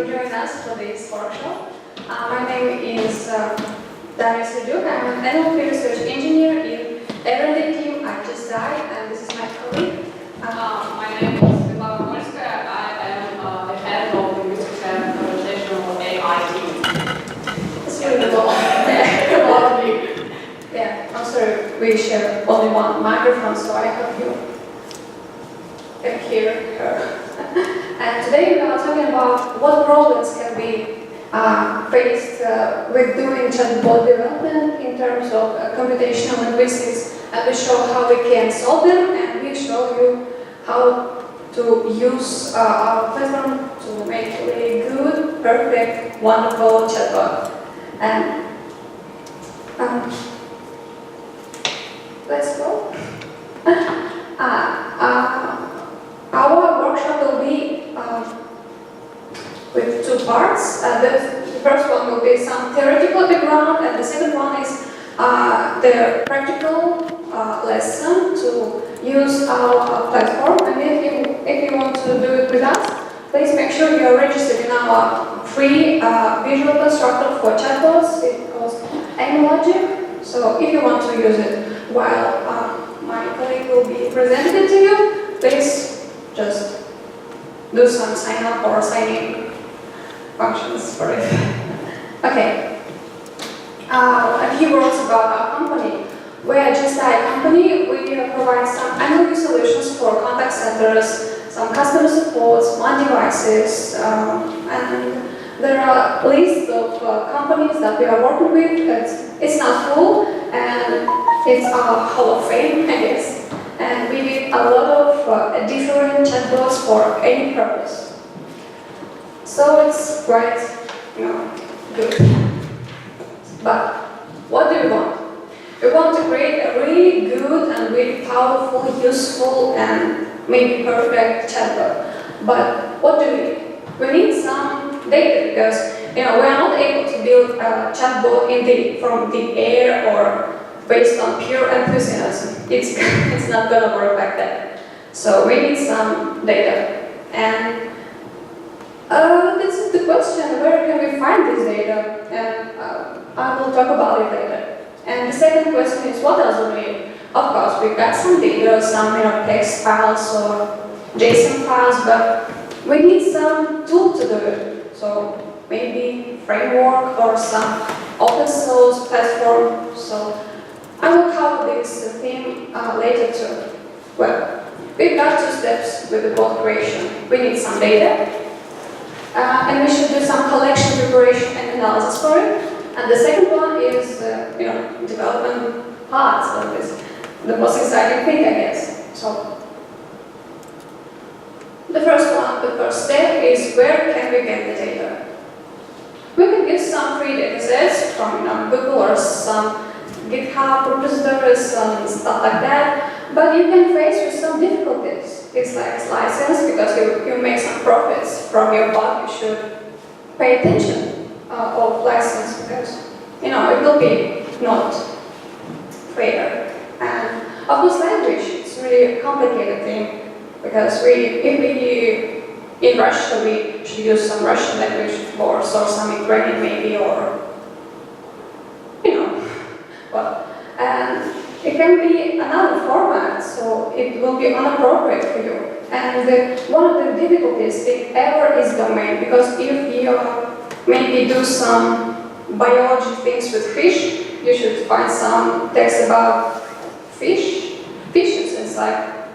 for joining us for this workshop. My name is Daria Serduk. I'm an NLP research engineer in R&D team at JustDie, and this is my colleague. My name is Svetlana Polskaya. I am the head of the research and conversational AI team. It's really long. Yeah, I'm sorry, we share only one microphone, so I hope you can hear her. And today we are talking about what problems can be faced with doing chatbot development in terms of computational linguistics, and we show how we can solve them, and we show you how to use our platform to make a really good, perfect, wonderful chatbot. And let's go. Our workshop will be with two parts. The first one will be some theoretical background, and the second one is the practical lesson to use our platform. And if you want to do it with us, please make sure you are registered in our free visual constructor for chatbots. It calls AnyLogic. So if you want to use it while my colleague will be presenting it to you, please just do some sign up or sign in functions for it. Okay. A few words about our company. We are JustDie company. We provide some NLP solutions for contact centers, some customer support, smart devices, and there are lists of companies that we are working with. It's not full, and it's our Hall of Fame, I guess. And we did a lot of different chatbots for any purpose. So it's quite, good. But what do we want? We want to create a really good and really powerful, useful, and maybe perfect chatbot. But what do we need? We need some data because we are not able to build a chatbot from the air or based on pure enthusiasm. It's not gonna work like that. So we need some data. And this is the question, where can we find this data? And I will talk about it later. And the second question is, what else do we need? Of course, we've got some data, some text files or JSON files, but we need some tool to do it. So maybe framework or some open source platform. So I will cover this theme later too. Well, we've got two steps with the bot creation. We need some data, and we should do some collection, preparation, and analysis for it. And the second one is, development parts of this, the most exciting thing, I guess. So the first step is where can we get the data? We can get some free datasets from Google or some GitHub repositories and stuff like that, but you can face with some difficulties. It's like license, because you make some profits from your bot. You should pay attention of license, because it will be not fair. And of course, language, it's really a complicated thing, because if we in Russia, we should use some Russian language or some Ukrainian maybe, or well, and it can be another format, so it will be inappropriate for you. And one of the difficulties, if ever, is domain, because if you maybe do some biology things with fish, you should find some text about fishes. It's like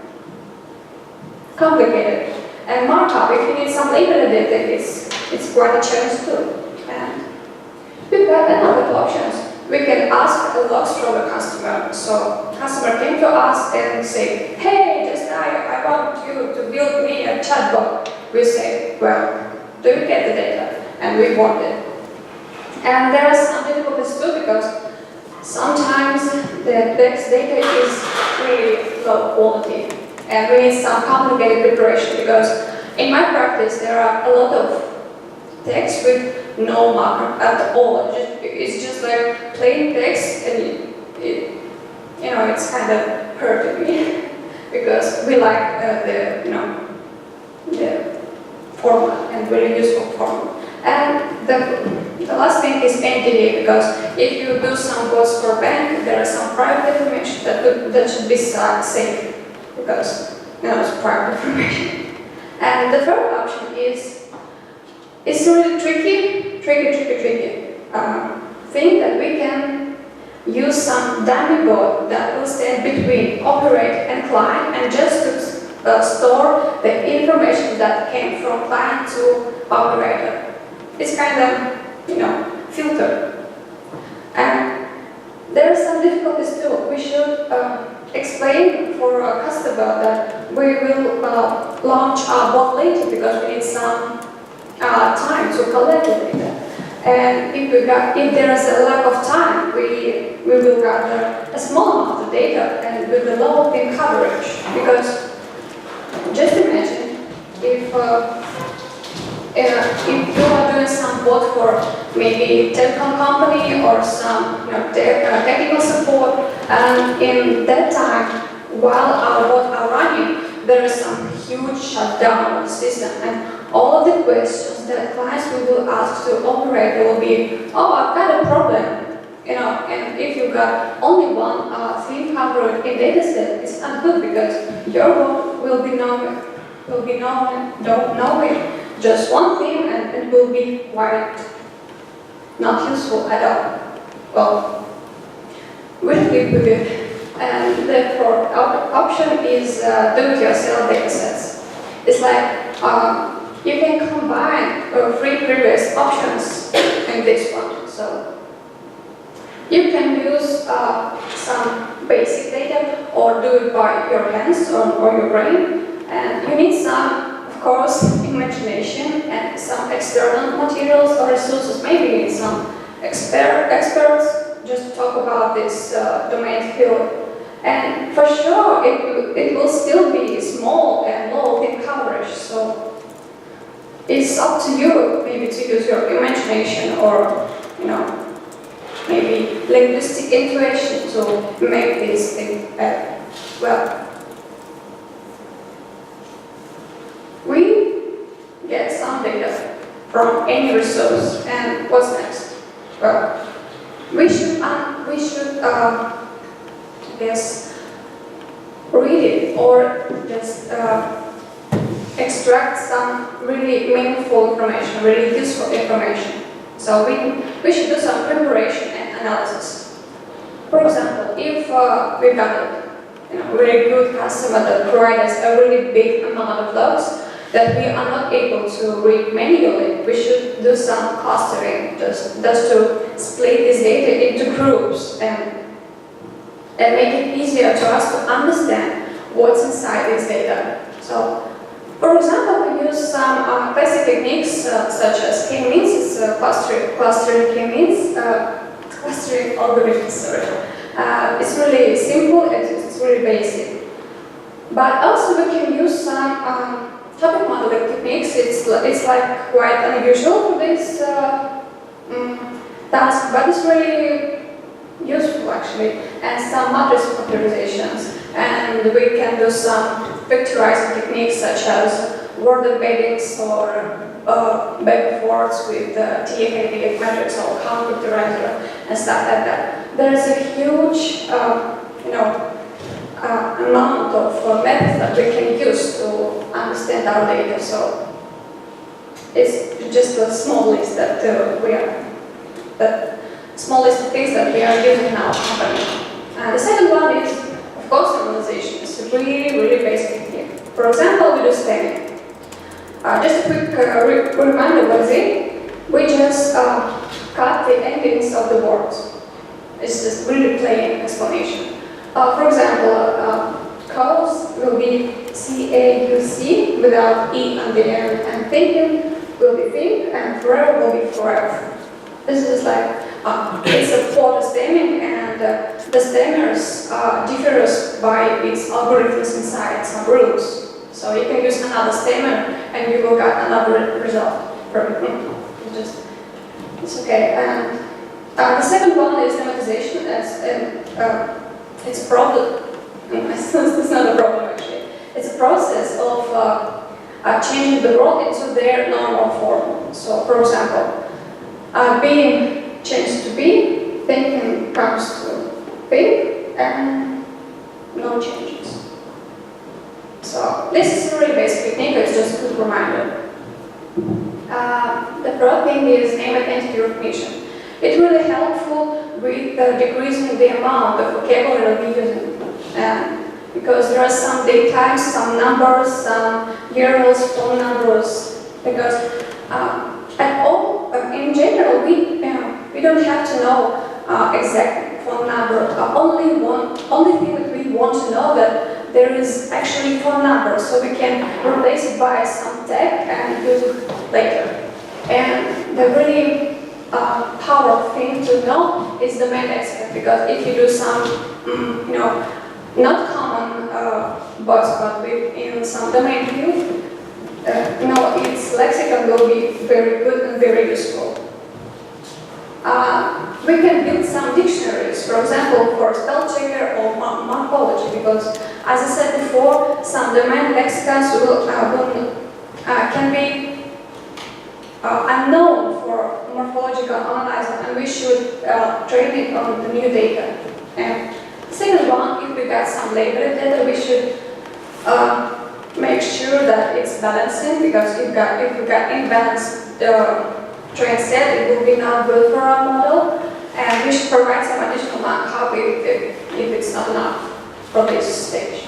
complicated. And markup, if you need some later data, it's quite a challenge too. And we've got another options. We can ask a logs from the customer. So customer came to us and say, hey, I want you to build me a chatbot. We say, well, do you get the data? And we want it. And there are some difficulties too, because sometimes the text data is really low quality. And we need some complicated preparation, because in my practice there are a lot of text with no markup at all. It's just like plain text, and it's kind of hurting me, because we like the format and very useful format. the last thing is NDA, because if you do some bots for bank, there is some private information that should be safe, because it's private information. And the third option is, it's really tricky thing that we can use some dummy bot that will stand between operator and client and just to store the information that came from client to operator. It's kind of, filter. And there are some difficulties too. We should explain for a customer that we will launch our bot later because we need some time to collect the data. And if there is a lack of time, we will gather a small amount of data and with a low pin coverage. Because just imagine if you are doing some bot for maybe telecom company or some technical support, and in that time, while our bot are running, there is some huge shutdown of the system, and all of the questions that clients will ask to operator will be, oh, I've got a problem, and if you got only one theme covered in dataset, it's not good because your bot will be knowing just one theme, and it will be quite not useful at all. Well, we'll keep with it. And the fourth option is do-it-yourself datasets. It's like you can combine three previous options in this one. So you can use some basic data or do it by your hands or your brain. And you need some, of course, imagination and some external materials or resources. Maybe you need some experts just to talk about this domain field. And for sure, it will still be small and low in coverage. So it's up to you, maybe to use your imagination or, maybe linguistic intuition to make this thing well. We get some data from any resource, and what's next? Well, we should read it or just extract some really meaningful information, really useful information. So we should do some preparation and analysis. For example, if we got a really good customer that provides us a really big amount of logs that we are not able to read manually, we should do some clustering just to split this data into groups and make it easier to us to understand what's inside this data. So, for example, we use some classic techniques such as k-means, it's clustering k-means, clustering algorithms, sorry. It's really simple, it's really basic. But also we can use some topic modeling techniques. It's like quite unusual for this task, but it's really useful actually, and some matrix factorizations. And we can do some vectorizing techniques such as word embeddings or back and forths with TF and DF matrix or count vectorizer and stuff like that. There's a huge amount of methods that we can use to understand our data. So it's just a small list that small list of things that we are using in our company. The second one is, of course, normalization. It's really, really basic here. For example, we do stemming. Just a quick reminder, what is it? We just cut the endings of the words. It's just really plain explanation. For example, cows will be C-A-U-C without E on the end, and thinking will be think, and forever will be forever. This is like, it's a for the stemming, and the stemmers differs by its algorithms inside some rules. So you can use another stemmer and you will get another result from it. It's okay. And the second one is thematization. It's a problem. It's not a problem actually. It's a process of changing the world into their normal form. So, for example, being changed to be, thinking comes to think, and no changes. So this is a really basic technique, it's just a good reminder. The third thing is name identity recognition. It's really helpful with decreasing the amount of vocabulary we're using. Because there are some date types, some numbers, some URLs, phone numbers. Because in general, we don't have to know exact phone number. Only thing that we want to know that there is actually phone number, so we can replace it by some tag and use it later. And the really powerful thing to know is the main lexicon, because if you do some, not common bots, but in some domain field, its lexicon will be very good and very useful. We can build some dictionaries, for example, for spell checker or morphology, because, as I said before, some domain lexicons can be unknown for morphological analyzer, and we should train it on the new data. And second one, if we got some labeled data, we should make sure that it's balancing, because if we got imbalanced train set, it will be not good for our model, and we should provide some additional copy if it's not enough for this stage.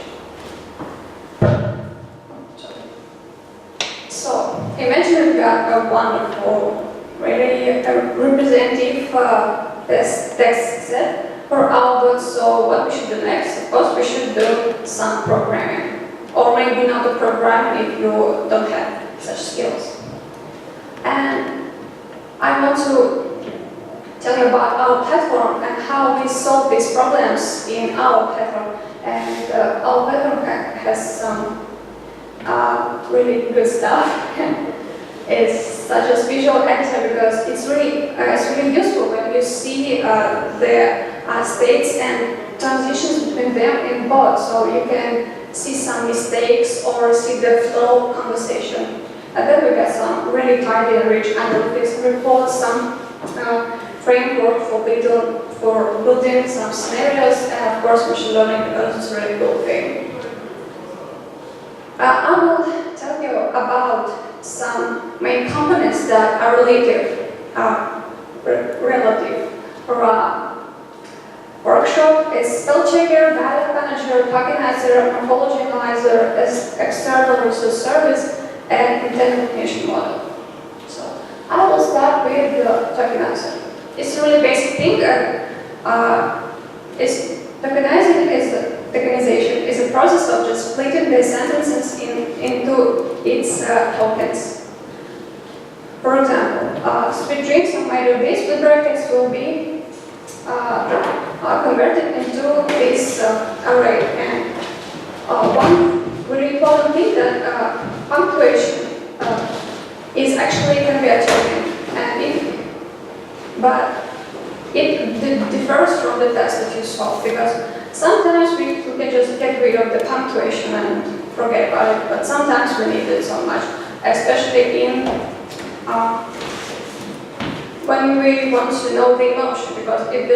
So imagine we've got a wonderful, really representative text set for our bot. So what we should do next? Of course, we should do some programming, or maybe not a programming if you don't have such skills. And I want to tell you about our platform and how we solve these problems in our platform. And our platform has some really good stuff. It's such as visual editor, because it's really useful when you see the states and transitions between them in bot, so you can see some mistakes or see the flow of conversation. And then we get some really tidy and rich analytics reports, some framework for building some scenarios, and of course machine learning, because it's a really cool thing. I will tell you about some main components that are relative for a workshop. Is spell checker, value manager, tokenizer, morphology analyzer, external resource service, and intent recognition model. So I will start with the tokenizer. It's a really basic thing. Tokenization is a process of just splitting the sentences into its tokens. For example, speed drinks on my database with brackets will be converted into this array. And one really important thing that punctuation is actually can be a token, but it differs from the test that you solve, because sometimes we can just get rid of the punctuation and forget about it, but sometimes we need it so much, especially in when we want to know the emotion, because if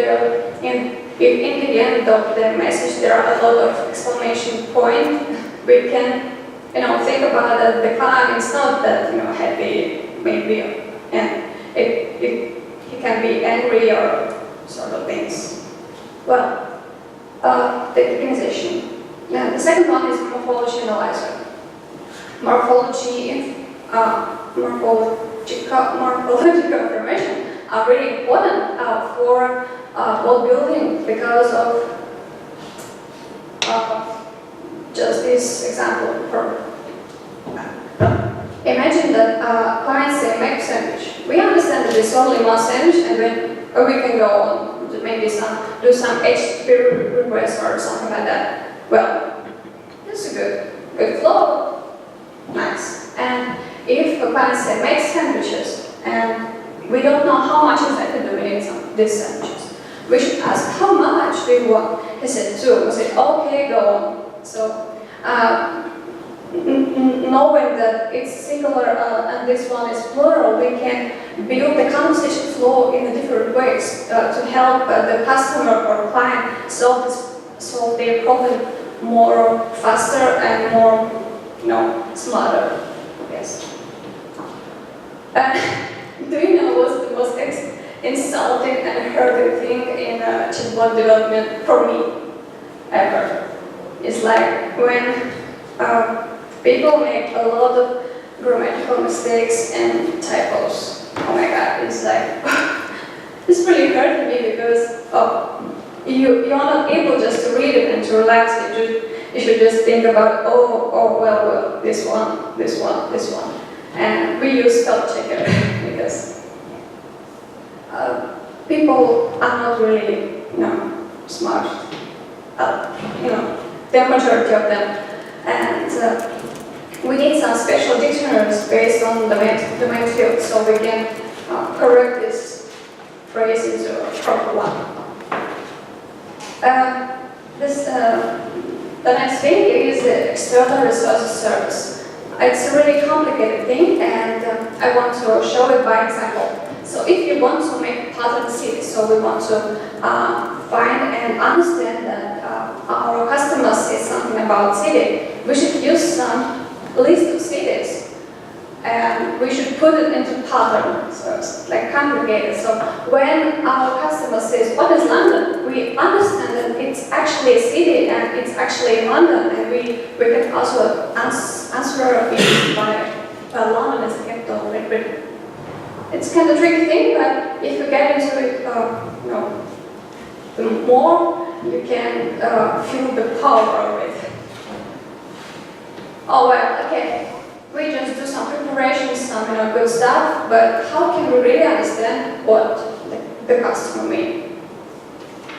in the end of the message there are a lot of exclamation points, we can think about that the client is not that happy, maybe, and he can be angry or sort of things. Well, the tokenization. Now, the second one is morphology analyzer. Morphological information are really important for bot building, because of just this example. Imagine that clients say make sandwich. We understand that it's only one sandwich, and then we can go on to maybe do some HTTP requests or something like that. Well, it's a good flow. Nice. And if a client says make sandwiches, and we don't know how much exactly do we need these sandwiches, we should ask how much do you want. He said 2. We said okay, go on. So knowing that it's singular and this one is plural, we can build the conversation flow in a different ways to help the customer or client solve their problem more faster and more, smarter. Yes. Do you know what's the most insulting and hurting thing in chatbot development for me ever? It's like when people make a lot of grammatical mistakes and typos. Oh my god, it's like, it's really hurting me because you're not able just to read it and to relax. You should just think about, well, this one. And we use spell checker because people are not really, smart. The majority of them. And we need some special dictionaries based on the domain field so we can correct this phrase into a proper one. The next thing is the external resources service. It's a really complicated thing, and I want to show it by example. So if you want to make pattern cities, so we want to find and understand that our customer says something about city, we should use some list of cities. And we should put it into pattern, so it's like complicated. So when our customer says, what is London? We understand that it's actually a city and it's actually London, and we can also answer it by London as a capital of Great Britain. It's kind of tricky thing, but if you get into it, the more you can feel the power of it. Oh well, okay. We just do some preparation, some good stuff, but how can we really understand what the customer means?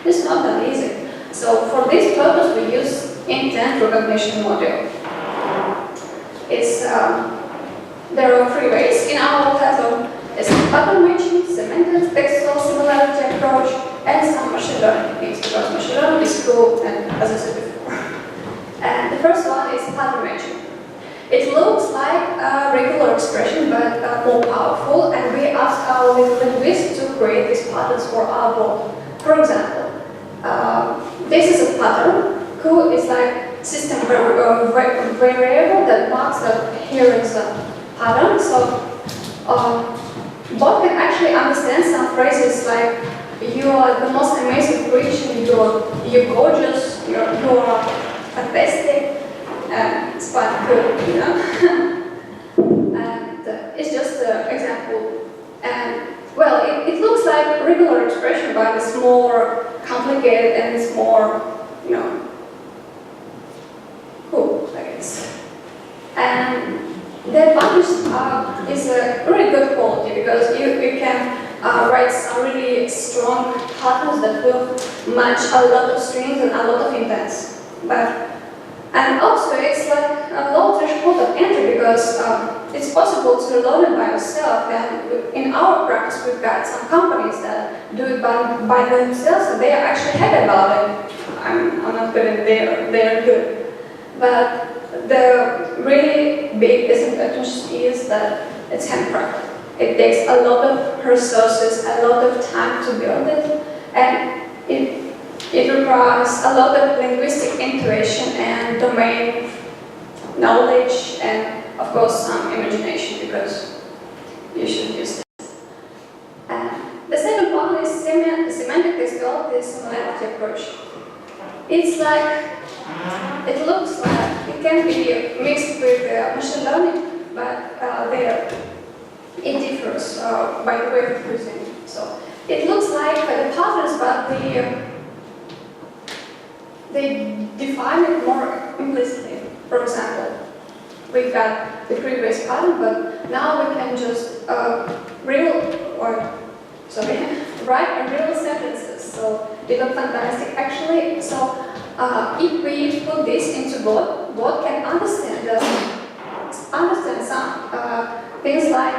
It's not that easy. So for this purpose, we use intent recognition module. There are 3 ways in our platform. It's pattern matching, semantic textual similarity approach, and some machine learning techniques, because machine learning is cool, and as I said before. And the first one is pattern matching. It looks like a regular expression, but more powerful, and we ask our linguists to create these patterns for our bot. For example, this is a pattern. Q is like system variable that marks that here is a pattern. So bot can actually understand some phrases like "you are the most amazing creature," "you're gorgeous," "you are fantastic." It's quite good, and it's just an example. And well, it looks like a regular expression, but it's more complicated and it's more, cool, I guess. And the advantage is a really good quality because you can write some really strong patterns that will match a lot of strings and a lot of intents. And also, it's like a low threshold of entry because it's possible to learn it by yourself. And in our practice, we've got some companies that do it by themselves, and they are actually happy about it. I'm not good at they're good. But the really big disadvantage is that it's handcrafted. It takes a lot of resources, a lot of time to build it, and it requires a lot of linguistic intuition and domain knowledge and, of course, some imagination because you should use this. The second one is semantic textuality similarity approach. It's like, it looks like it can be mixed with machine learning, but it differs by the way of using. So it looks like the patterns, but they define it more implicitly. For example, we've got the previous pattern, but now we can just write real sentences. So they look fantastic actually. So if we put this into bot can understand some things like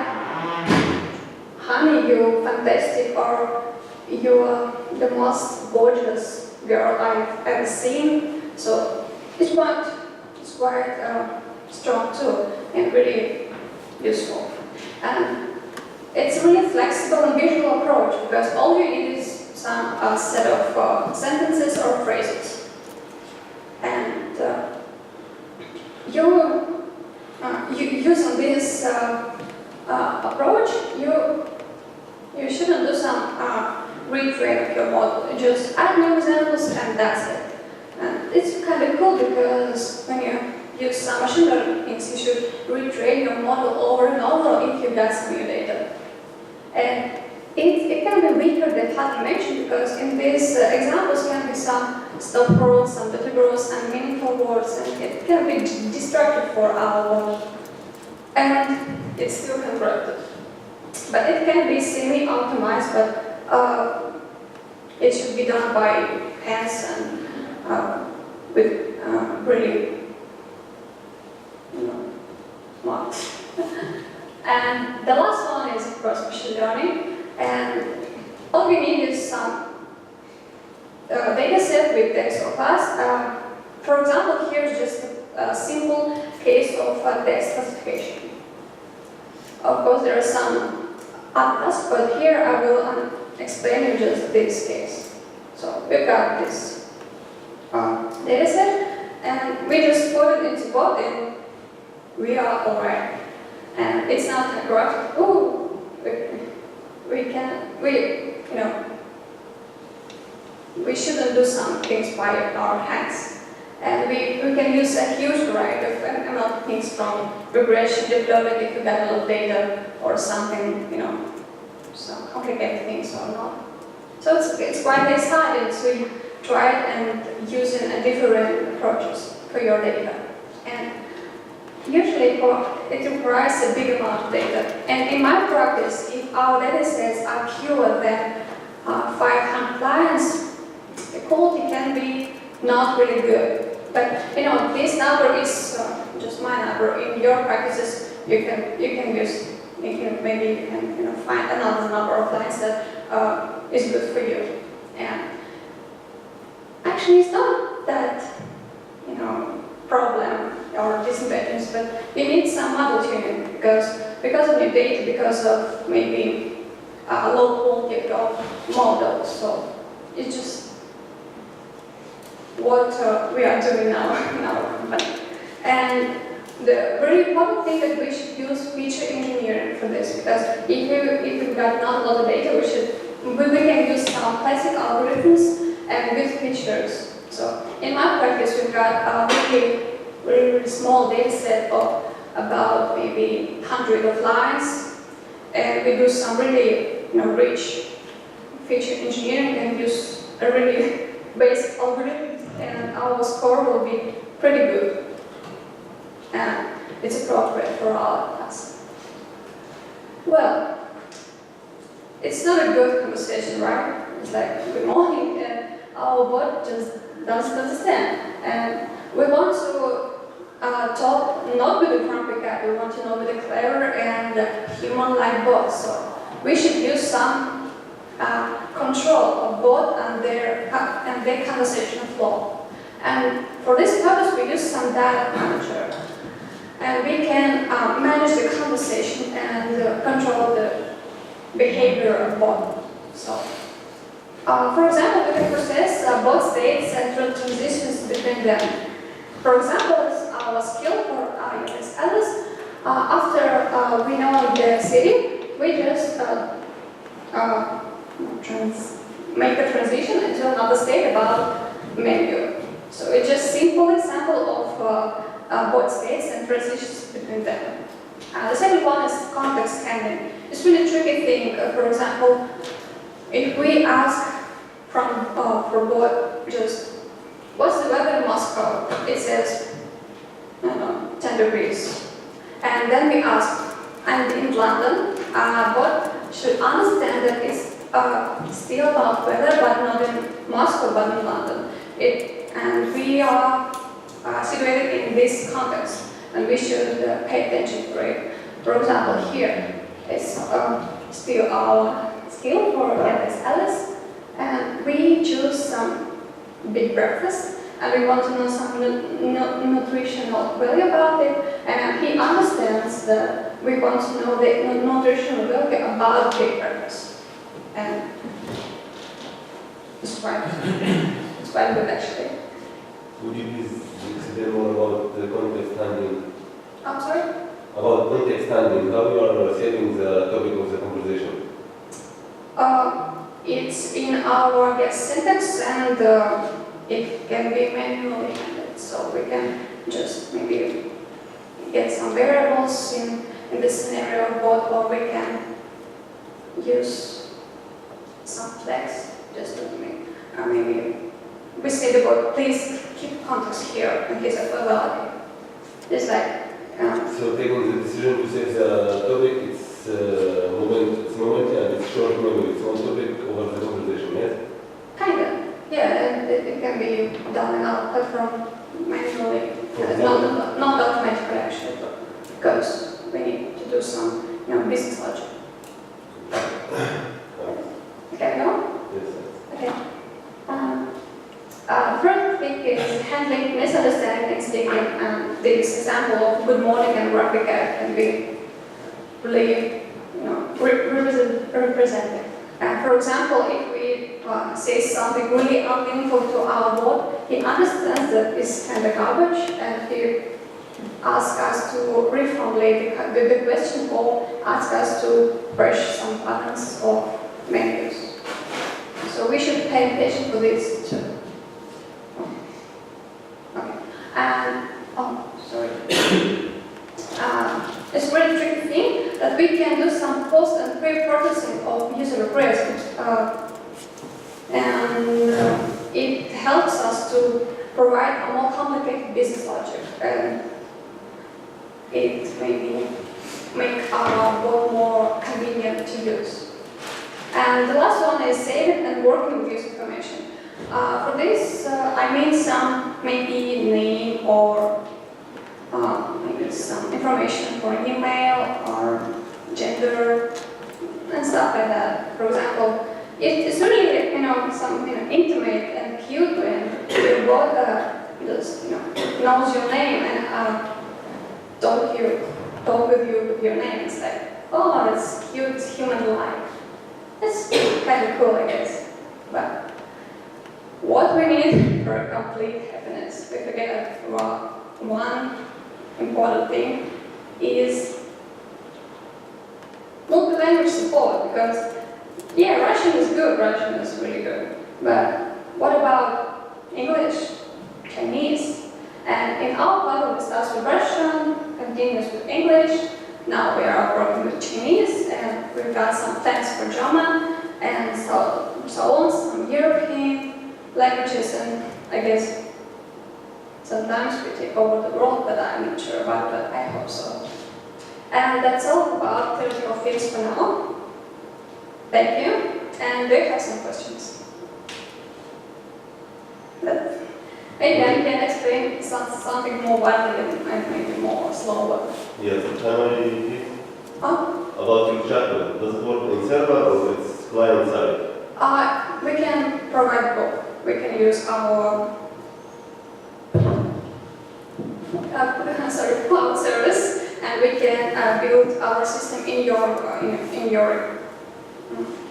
honey, you're fantastic, or you're the most gorgeous girl I've ever seen. So it's quite strong too. and really useful. And it's a really flexible and visual approach because all you need is some set of sentences or phrases. And using this approach, you shouldn't do some retrain of your model. You just add new examples and that's it. And it's kind of cool because when you use some machine learning things, you should retrain your model over and over if you got some new data. And it can be weaker than pattern matching because in these examples can be some stop words, some dirty words, and meaningful words, and it can be destructive for our model. And it's still constructed. But it can be semi-optimized, but it should be done by hands and with really, smart. And the last one is, of course, machine learning. And all we need is some data set with text or class. For example, here's just a simple case of text classification. Of course, there are some others, but here I will explain you just this case. So we've got this data set, and we just put it into bot, and we are alright. And it's not a graph. Oh, we shouldn't do some things by our hands. And we can use a huge variety of ML techniques from regression, deep learning if you got a lot of data or something, some complicated things or not. So it's quite exciting to try it and using a different approaches for your data. And usually it requires a big amount of data. And in my practice, if our data sets are fewer than 500 lines, the quality can be not really good. But this number is just my number. In your practices, you can find another number of lines that is good for you. And actually, it's not that problem or disadvantage, but you need some model tuning because of your data, because of maybe low quality of models. So it's just what we are doing now in our company. And the very important thing that we should use feature engineering for this, because if we've got not a lot of data, we can use some classic algorithms and with features. So in my practice, we've got a really small data set of about maybe 100 of lines, and we do some really rich feature engineering and use a really basic algorithm, and our score will be pretty good. And it's appropriate for our task. Well, it's not a good conversation, right? It's like, good morning, and our bot just doesn't understand. And we want to talk not with a grumpy cat, we want to know with a clever and human-like bot. So we should use some control of bot and their conversational flow. And for this purpose, we use some data manager. And we can manage the conversation and control the behavior of bot. So, for example, we can process bot states and transitions between them. For example, our skill for IMS Alice, after we know the city, we just make the transition into another state about menu. So it's just simple example of bot states and transitions between them. The second one is context handling. It's really tricky thing. For example, if we ask for bot just what's the weather in Moscow, it says 10 degrees. And then we ask, I'm in London, bot should understand that it's still about weather, but not in Moscow, but in London. And we are situated in this context, and we should pay attention to it. For example, here is still our skill for IMS Alice, and we choose some big breakfast, and we want to know some nutritional value about it, and he understands that we want to know the nutritional value about big breakfast. And it's quite good actually. Would you please explain more about the context handling? I'm sorry? About context handling, how you are saving the topic of the conversation? It's in our syntax, and it can be manually handled, so we can just maybe get some variables in this scenario bot, or we can use some flags just to make, maybe we say the bot, please keep context here in case of a value. It's like, So taking the decision to save the topic, it's moment and it's short memory. It's one topic over the conversation, yes? kind of, yeah, and it can be done in our platform manually, For example? not automatically actually, but because we need to do some, business logic. Okay, go? Yes. Okay. First thing is handling misunderstanding and sticking. This example of good morning and graphic ad can be really, represented. For example, if we say something really unmeaningful to our bot, he understands that it's kind of garbage, and he asks us to reformulate the question or ask us to brush some buttons or menus. So we should pay attention to this too. Okay. And sorry. It's a really tricky thing that we can do some post and pre-processing of user requests, and it helps us to provide a more complicated business logic, and it maybe make our bot more convenient to use. And the last one is saving and working with user information. For this, I mean some maybe name or maybe some information for email or gender and stuff like that. For example, it's really some intimate and cute when your bot just knows your name and talk with you with your name. It's like, oh, it's cute, it's human-like. It's kind of cool, I guess. But what we need for complete happiness, we forget about one important thing is multi-language support, because Russian is good, Russian is really good, but what about English, Chinese? And in our platform it starts with Russian, continues with English, now we are working with Chinese, and we've got some tags for German, and so on, some European languages, and I guess sometimes we take over the world, but I'm not sure about it, but I hope so. And that's all about theoretical things for now. Thank you. And do you have some questions? But maybe I can explain something more widely and maybe more slower. Yes, can I repeat? Oh, About your chatbot, does it work in server or it's client side? we can provide both. We can use our cloud service, and we can build our system in your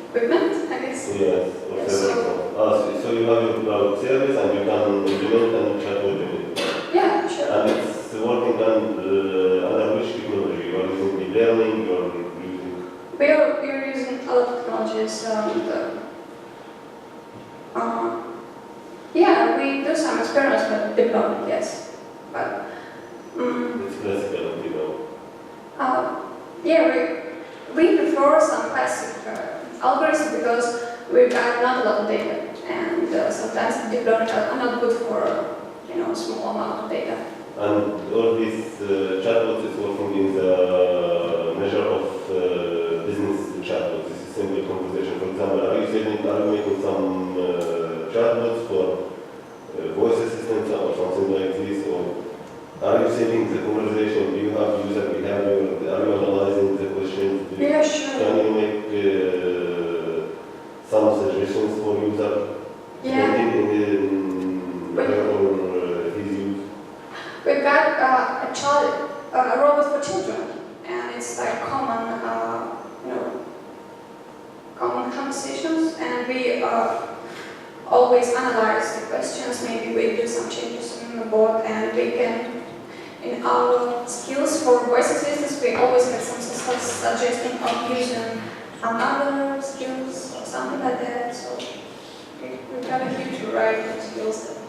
equipment, I guess. Yes, or Yes, server. So you have your cloud service and you can implement and chatbot in it. Yeah, sure. And it's working under which technology? You are using deep learning, you are using... We are using a lot of technologies. We do some experiments with deep learning, yes. But It's classical, we prefer some classic algorithms because we've got not a lot of data, and sometimes deep learning are not good for a small amount of data. And all these chatbots is working in the measure of business chatbots. This is simple conversation. For example, are you making some chatbots for voice assistants or something like this? Or are you saving the conversation? Do you have user behavior? Are you analyzing the questions? Yeah, sure. Can you make some suggestions for user? Yeah. In your own like common, common conversations, and we always analyze the questions. Maybe we do some changes in the board, and we can, in our skills for voice assistants, we always have some suggesting of using another skills or something like that. So we have a huge variety of skills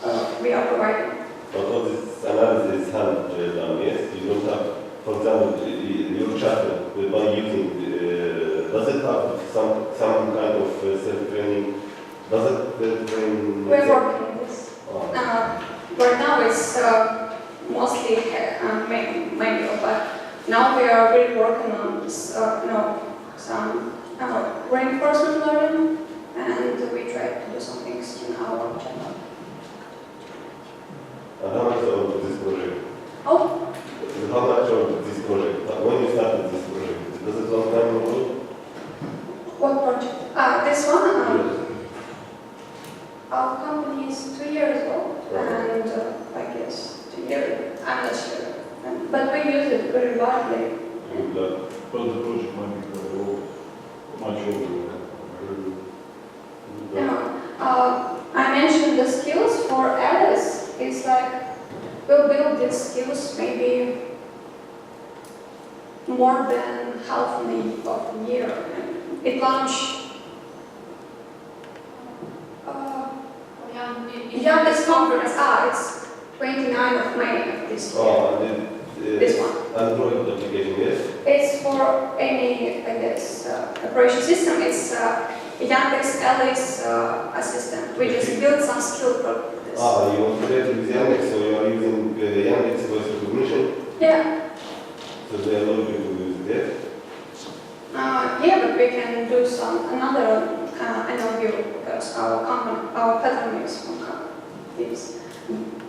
that we are providing. But all this analysis is hand done, yes? You don't have, for example, your chat by using, does it have some kind of self-training? Does it train? We're working on this. Oh. Right now it's mostly manual, but now we are really working on this, some reinforcement learning, and we try to do some things in our channel. And how much of this project? Oh, How much of this project? When you started this project? Does it long time ago? what project? This one? Yes. Our company is 2 years old, Right. and I guess 2 years, I'm not sure. But we use it very widely. But the project might be quite old, much older. I mentioned the skills for Alice. It's like we'll build these skills maybe more than half of a year. It launched. Yeah, this conference. It's 29th of May of this year. Oh, and This one. Android application, yes? It's for any, I guess, operation system. It's Yandex Alice assistant. We just built some skill for this. You want to create with Yandex, so you are using Yandex voice recognition, Yeah. so they allow you to use it, yes? Yeah, but we can do another NLU because our platform is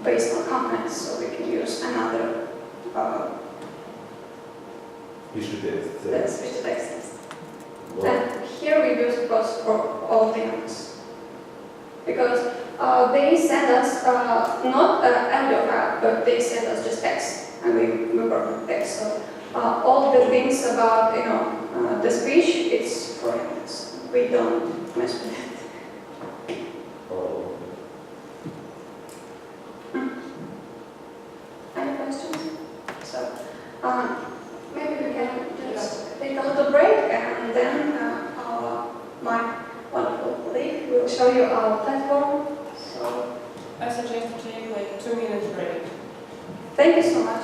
based on components, so we can use another Speech to text. speech to text. Wow. And here we use it for all things because they send us not audio file, but they send us just text, and we work with text. So all the things about the speech, it's for us. We don't mess with it. Oh. Any questions? So maybe we can just take a little break, and then my wonderful colleague will show you our platform. So I suggest to take like 2 minutes break. thank you so much.